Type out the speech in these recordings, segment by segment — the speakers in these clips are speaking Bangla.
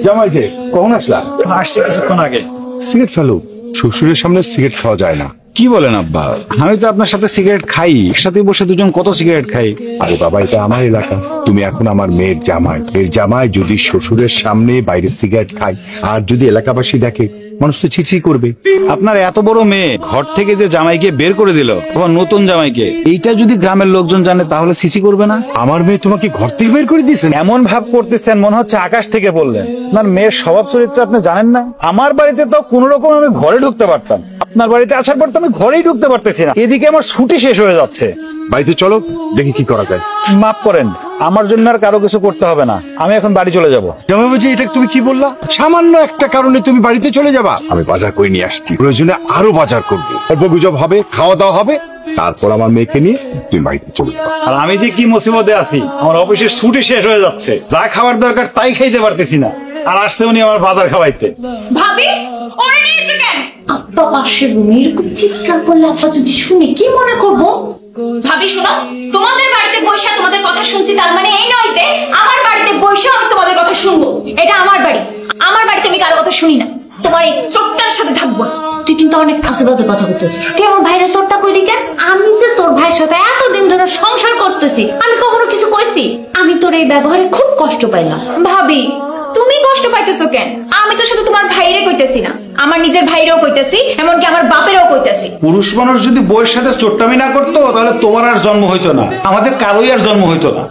জামাই যে কখন আসলা? আসছে কিছুক্ষণ আগে। সিগারেট ফেলো, শ্বশুরের সামনে সিগারেট খাওয়া যায় না। কি বলেন আব্বা? আমি তো আপনার সাথে সিগারেট খাই, একসাথে বসে দুজন কত সিগারেট খাই। আরে বাবা, এটা আমার এলাকা, তুমি এখন আমার মেয়ের জামাই। এর জামাই যদি শ্বশুরের সামনে বাইরে সিগারেট খায় আর যদি এলাকাবাসী দেখে, মানুষ তো ছিছি করবে। আপনার এত বড় মেয়ে ঘর থেকে যে জামাইকে বের করে দিল, আবার নতুন জামাইকে, এইটা যদি গ্রামের লোকজন জানে তাহলে সিসি করবে না? আমার মেয়ে তোমাকে ঘর থেকে বের করে দিয়েছেন? এমন ভাব করতেছেন মনে হচ্ছে আকাশ থেকে বললেন। আপনার মেয়ের স্বভাব চরিত্র আপনি জানেন না। আমার বাড়িতে তো কোন রকম আমি ঘরে ঢুকতে পারতাম, আপনার বাড়িতে আসার পর তো আমি ঘরেই ঢুকতে পারতেছি না। এদিকে আমার ছুটি শেষ হয়ে যাচ্ছে। বাড়িতে চলো, দেখি কি করা যায়। মাফ করেন, আমার জন্য আর কারো কিছু করতে হবে না, আমি এখন বাড়ি চলে যাব। জামাই বাবুজি, এটা তুমি কি বললা? সামান্য একটা কারণে তুমি বাড়িতে চলে যাবা? আমি বাজার করে নিয়ে আসছি, প্রয়োজনে আরো বাজার করবো। অল্প গুজব হবে, খাওয়া দাওয়া হবে, তারপর আমার মেয়েকে নিয়ে তুমি বাড়িতে চলে যাবা। আর আমি যে কি মুসিবতে আছি, আমার অফিসের ছুটি শেষ হয়ে যাচ্ছে, যা খাবার দরকার তাই খাইতে পারতেছি না, আর আসছে উনি আমার বাজার খাওয়াইতে। ভাবি, ওরে নিয়ে এসো কেন? আব্বা পাশের রুমে এরকম চিৎকার করলে আব্বা যদি শুনে কি মনে করবো? ভাবি শোনো, তোমাদের বাড়িতে বসে তোমাদের কথা শুনছি, তার মানে এই নয় যে আমার বাড়িতে বসে আমি তোমাদের কথা শুনবো। এটা আমার বাড়ি, আমার বাড়িতে আমি কারো কথা শুনি না। তোমার এই চোটটার সাথে থাকবো না। তুই কিন্তু অনেক কাছে বাজে কথা বলতেছিস। তুই আমার ভাইয়ের চোটটা কইলি কেন? আমি যে তোর ভাইয়ের সাথে এতদিন ধরে সংসার করতেছি, আমি কখনো কিছু কইছি? আমি তোর এই ব্যবহারে খুব কষ্ট পাইলাম। ভাবি, তুমি কষ্ট পাইতেছো কেন? আমি তো শুধু তোমার ভাইরে কইতেছি না, আমার নিজের ভাইরেও কইতেছি, এমনকি আমার বাপেরও কইতেছি। পুরুষ মানুষ যদি বউয়ের সাথে চোট্টামি না করতো, তাহলে তোমার আর জন্ম হইতো না, আমাদের কারোই আর জন্ম হইতো না।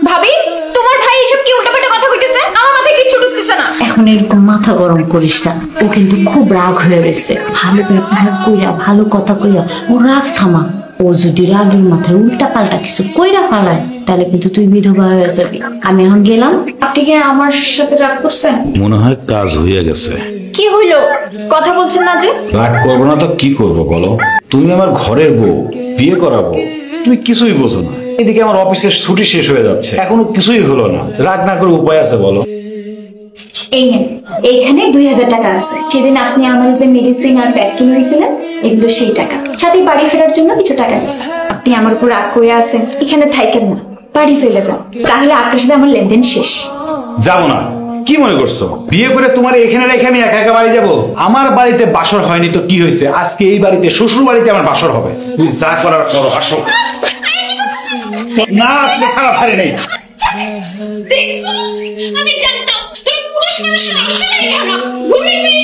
ভাবি, তোমার ভাই এসব কি উল্টাপাল্টা কথা কইতেছে? আমার মাথায় কিচ্ছু ঢুকতেছে না। এখন এরকম মাথা গরম করিস না, ও কিন্তু খুব রাগ হয়ে রয়েছে। ভালো ব্যবহার কইরা, ভালো কথা কইরা ও রাগ থামা। ও যদি রাগের মাথায় উল্টা পাল্টা কিছু কইরা ফালায়, তাহলে কিন্তু তুই বিধবা হয়ে যাবি। আমি এখন গেলাম। আপনি কি আমার সাথে রাগ করছেন? মনে হয় কাজ হইয়া গেছে। কি হইলো? কথা বলছেন না যে? রাগ করবো না তো কি করবো বলো? তুমি আমার ঘরের বউ, বিয়ে করাবো, তুমি কিছুই বোঝো না। এদিকে আমার অফিসের ছুটি শেষ হয়ে যাচ্ছে, এখনো কিছুই হলো না। রাগ না করে উপায় আছে বলো? এই নেন, এইখানে 2000 টাকা আছে। সেদিন আপনি আমার যে মেডিসিন আর ব্যাগ কিনে দিয়েছিলেন, এগুলো সেই টাকা। সাথে বাড়ি ফেরার জন্য কিছু টাকা দিচ্ছে। আপনি আমার উপর রাগ করে আছেন, এখানে থাকেন না, বাড়ি চলে যান, তাহলে আপনার সাথে আমার লেনদেন শেষ। যাবো না? কি মনে করছো বিয়ে করে তোমার এখানে রেখে আমি একা একা বাড়ি যাবো? আমার বাড়িতে বাসর হয়নি তো কি হয়েছে? আজকে এই বাড়িতে, শ্বশুর বাড়িতে আমার বাসর হবে। তুমি যা করার করো, আসো। না আসলে খারাপ হারে নেই। আমি জানতাম তুমি পুরুষ মানুষের আসলেই খারাপ। ঘুরে ফিরে